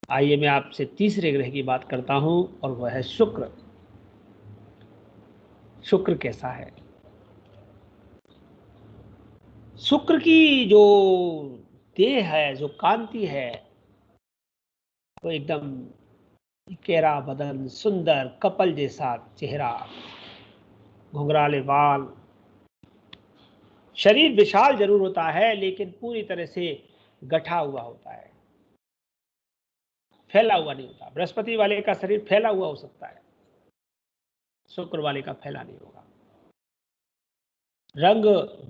आइए मैं आपसे तीसरे ग्रह की बात करता हूं और वह है शुक्र। शुक्र कैसा है? शुक्र की जो देह है, जो कांति है, वो एकदम केरा बदन, सुंदर कपल जैसा चेहरा, घुंघराले बाल। शरीर विशाल जरूर होता है लेकिन पूरी तरह से गठा हुआ होता है, फैला हुआ नहीं होता। बृहस्पति वाले का शरीर फैला हुआ हो सकता है, शुक्र वाले का फैला नहीं होगा। रंग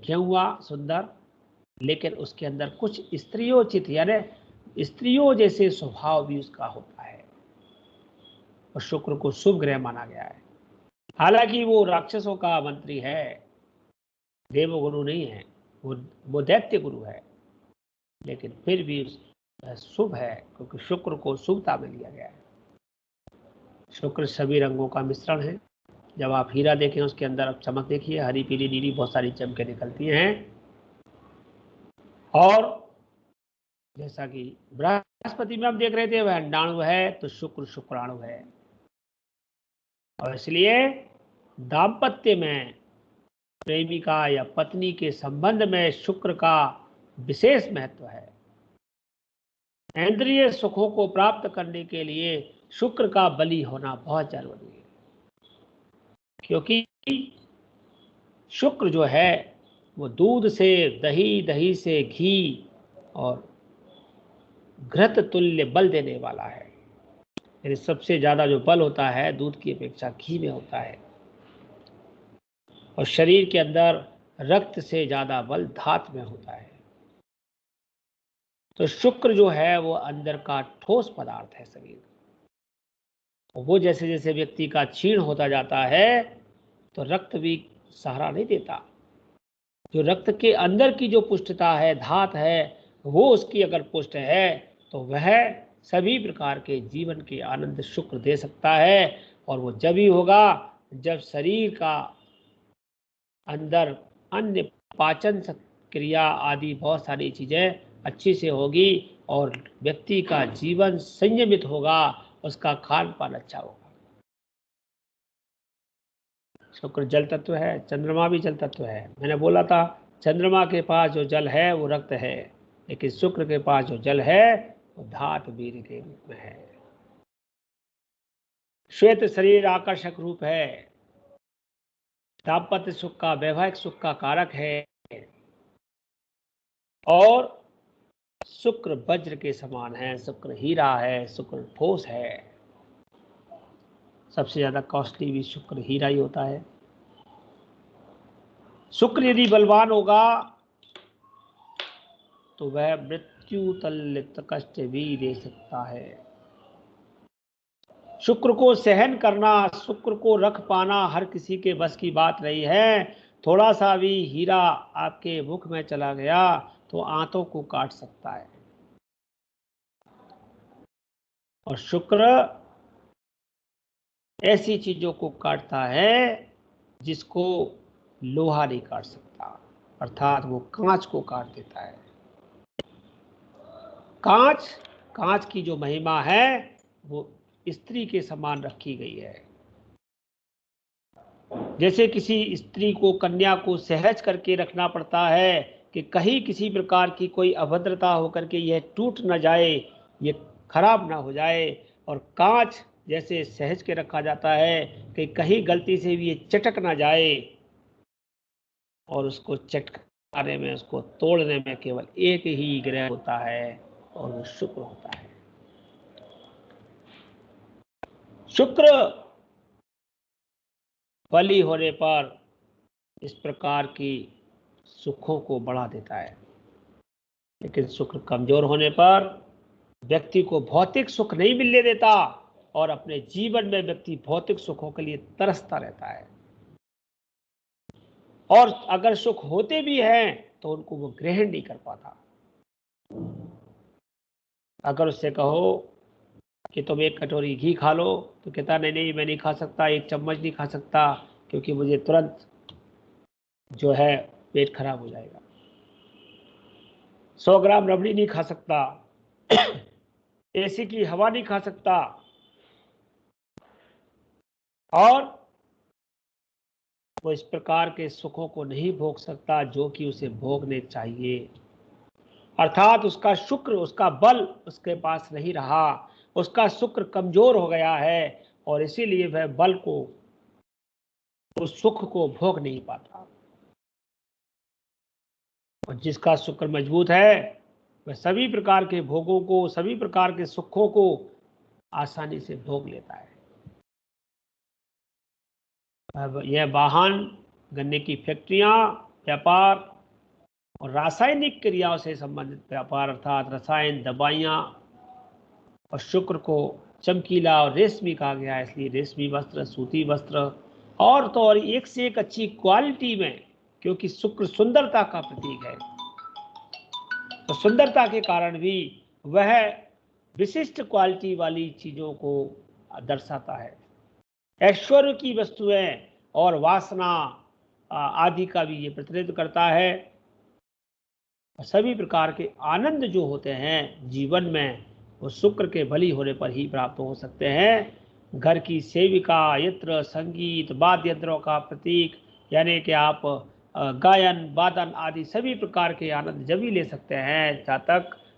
गेहुआ सुंदर, लेकिन उसके अंदर कुछ स्त्रियोचित यानी स्त्रियों जैसे स्वभाव भी उसका होता है। और शुक्र को शुभ ग्रह माना गया है। हालांकि वो राक्षसों का मंत्री है, देवगुरु नहीं है, वो दैत्य गुरु है, लेकिन फिर भी शुभ है क्योंकि शुक्र को शुभता में लिया गया है। शुक्र सभी रंगों का मिश्रण है। जब आप हीरा देखें उसके अंदर आप चमक देखिए, हरी पीली नीली बहुत सारी चमकें निकलती हैं। और जैसा कि बृहस्पति में हम देख रहे थे वह अंडाणु है, तो शुक्र शुक्राणु है। और इसलिए दाम्पत्य में प्रेमिका या पत्नी के संबंध में शुक्र का विशेष महत्व है। इंद्रिय सुखों को प्राप्त करने के लिए शुक्र का बलि होना बहुत जरूरी है, क्योंकि शुक्र जो है वो दूध से दही, दही से घी और घृत तुल्य बल देने वाला है। यानी सबसे ज्यादा जो बल होता है दूध की अपेक्षा घी में होता है। और शरीर के अंदर रक्त से ज्यादा बल धात में होता है। तो शुक्र जो है वो अंदर का ठोस पदार्थ है शरीर। वो जैसे जैसे व्यक्ति का क्षीण होता जाता है तो रक्त भी सहारा नहीं देता। जो रक्त के अंदर की जो पुष्टता है, धात है, वो उसकी अगर पुष्ट है तो वह सभी प्रकार के जीवन के आनंद शुक्र दे सकता है। और वो जब ही होगा जब शरीर का अंदर अन्य पाचन क्रिया आदि बहुत सारी चीजें अच्छी से होगी और व्यक्ति का जीवन संयमित होगा, उसका खान पान अच्छा होगा। शुक्र जल तत्व है, चंद्रमा भी जल तत्व है। मैंने बोला था चंद्रमा के पास जो जल है वो रक्त है, लेकिन शुक्र के पास जो जल है वो धात वीर्य के रूप में है। श्वेत शरीर आकर्षक रूप है, दाम्पत्य सुख का, वैवाहिक सुख का कारक है। और शुक्र वज्र के समान है, शुक्र हीरा है, शुक्र ठोस है। सबसे ज्यादा कॉस्टली भी शुक्र हीरा ही होता है। शुक्र यदि बलवान होगा तो वह मृत्यु तल्लित कष्ट भी दे सकता है। शुक्र को सहन करना, शुक्र को रख पाना हर किसी के बस की बात नहीं है। थोड़ा सा भी हीरा आपके मुख में चला गया तो आंतों को काट सकता है। और शुक्र ऐसी चीजों को काटता है जिसको लोहा नहीं काट सकता, अर्थात वो कांच को काट देता है। कांच कांच की जो महिमा है वो स्त्री के समान रखी गई है। जैसे किसी स्त्री को, कन्या को सहज करके रखना पड़ता है कि कहीं किसी प्रकार की कोई अभद्रता होकर के यह टूट न जाए, ये खराब ना हो जाए। और कांच जैसे सहज के रखा जाता है कि कहीं गलती से भी ये चटक ना जाए। और उसको चटकाने में, उसको तोड़ने में केवल एक ही ग्रह होता है और वो शुक्र होता है। शुक्र बली होने पर इस प्रकार की सुखों को बढ़ा देता है, लेकिन शुक्र कमजोर होने पर व्यक्ति को भौतिक सुख नहीं मिलने देता और अपने जीवन में व्यक्ति भौतिक सुखों के लिए तरसता रहता है। और अगर सुख होते भी हैं तो उनको वो ग्रहण नहीं कर पाता। अगर उससे कहो कि तुम एक कटोरी घी खा लो तो कहता नहीं नहीं मैं नहीं खा सकता, एक चम्मच नहीं खा सकता, क्योंकि मुझे तुरंत जो है पेट खराब हो जाएगा। 100 ग्राम रबड़ी नहीं खा सकता, एसी की हवा नहीं खा सकता और वो इस प्रकार के सुखों को नहीं भोग सकता जो कि उसे भोगने चाहिए। अर्थात उसका शुक्र, उसका बल उसके पास नहीं रहा, उसका शुक्र कमजोर हो गया है और इसीलिए वह बल को, उस सुख को भोग नहीं पाता। और जिसका शुक्र मजबूत है वह सभी प्रकार के भोगों को, सभी प्रकार के सुखों को आसानी से भोग लेता है। अब यह वाहन, गन्ने की फैक्ट्रियां, व्यापार और रासायनिक क्रियाओं से संबंधित व्यापार अर्थात रसायन, दवाइयां, और शुक्र को चमकीला और रेशमी कहा गया है, इसलिए रेशमी वस्त्र, सूती वस्त्र और तो और एक से एक अच्छी क्वालिटी में, क्योंकि शुक्र सुंदरता का प्रतीक है, तो सुंदरता के कारण भी वह विशिष्ट क्वालिटी वाली चीजों को दर्शाता है। ऐश्वर्य की वस्तुएं और वासना आदि का भी ये प्रतिनिधित्व करता है। सभी प्रकार के आनंद जो होते हैं जीवन में, वो शुक्र के बली होने पर ही प्राप्त हो सकते हैं। घर की सेविका, यंत्र, संगीत, वाद्य यंत्रों का प्रतीक, यानी कि आप गायन, वादन आदि सभी प्रकार के आनंद जब ही ले सकते हैं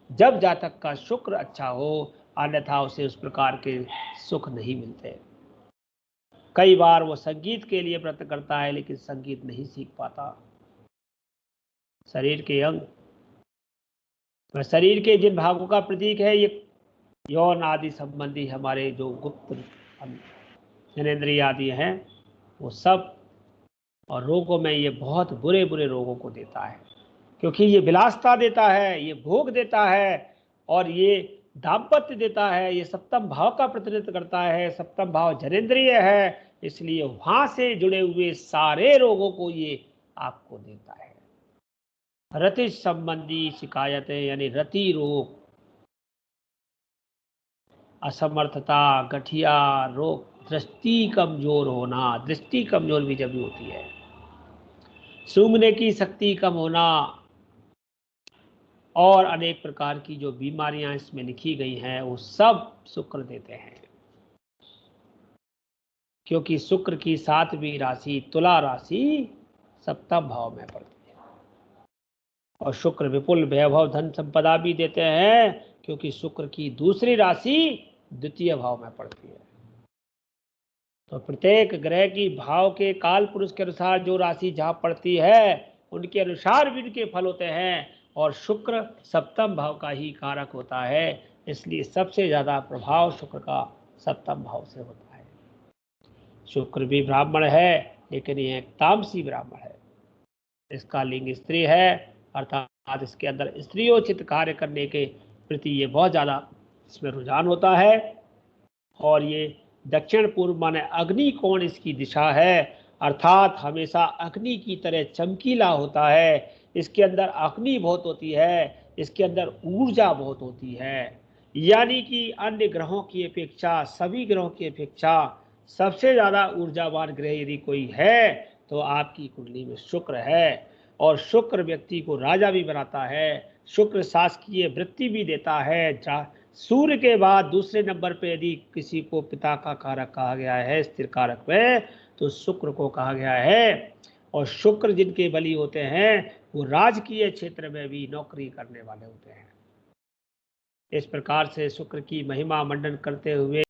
जब जातक का शुक्र अच्छा हो, अन्यथा उसे उस प्रकार के सुख नहीं मिलते। कई बार वो संगीत के लिए प्रयत्न करता है लेकिन संगीत नहीं सीख पाता। शरीर के अंग, शरीर के जिन भागों का प्रतीक है, ये यौन आदि संबंधी हमारे जो गुप्त जनेंद्रिय आदि हैं, वो सब, और रोगों में ये बहुत बुरे बुरे रोगों को देता है, क्योंकि ये विलासता देता है, ये भोग देता है और ये दाम्पत्य देता है। ये सप्तम भाव का प्रतिनिधित्व करता है, सप्तम भाव जनेंद्रिय है, इसलिए वहां से जुड़े हुए सारे रोगों को ये आपको देता है। रति संबंधी शिकायतें यानी रति रोग, असमर्थता, गठिया रोग, दृष्टि कमजोर होना, दृष्टि कमजोर भी जब होती है, सूंघने की शक्ति कम होना और अनेक प्रकार की जो बीमारियां इसमें लिखी गई हैं, वो सब शुक्र देते हैं। क्योंकि शुक्र की 7वीं राशि तुला राशि सप्तम भाव में पड़ती है और शुक्र विपुल वैभव धन संपदा भी देते हैं, क्योंकि शुक्र की दूसरी राशि द्वितीय भाव में पड़ती है। तो प्रत्येक ग्रह की भाव के काल पुरुष के अनुसार जो राशि जहां पड़ती है उनके अनुसार भी इनके फल होते हैं, और शुक्र सप्तम भाव का ही कारक होता है, इसलिए सबसे ज्यादा प्रभाव शुक्र का सप्तम भाव से होता है। शुक्र भी ब्राह्मण है लेकिन यह एक तामसी ब्राह्मण है, इसका लिंग स्त्री है, अर्थात इसके अंदर स्त्रियोचित कार्य करने के प्रति ये बहुत ज्यादा इसमें रुझान होता है। और ये दक्षिण पूर्व माने अग्नि कोण इसकी दिशा है, अर्थात हमेशा अग्नि की तरह चमकीला होता है। इसके अंदर अग्नि बहुत होती है, इसके अंदर ऊर्जा बहुत होती है, यानी कि अन्य ग्रहों की अपेक्षा, सभी ग्रहों की अपेक्षा सबसे ज्यादा ऊर्जावान ग्रह यदि कोई है तो आपकी कुंडली में शुक्र है। और शुक्र व्यक्ति को राजा भी बनाता है, शुक्र शासकीय वृत्ति भी देता है। सूर्य के बाद दूसरे नंबर पे यदि किसी को पिता का कारक कहा गया है स्थिर कारक में, तो शुक्र को कहा गया है। और शुक्र जिनके बली होते हैं वो राजकीय क्षेत्र में भी नौकरी करने वाले होते हैं। इस प्रकार से शुक्र की महिमा मंडन करते हुए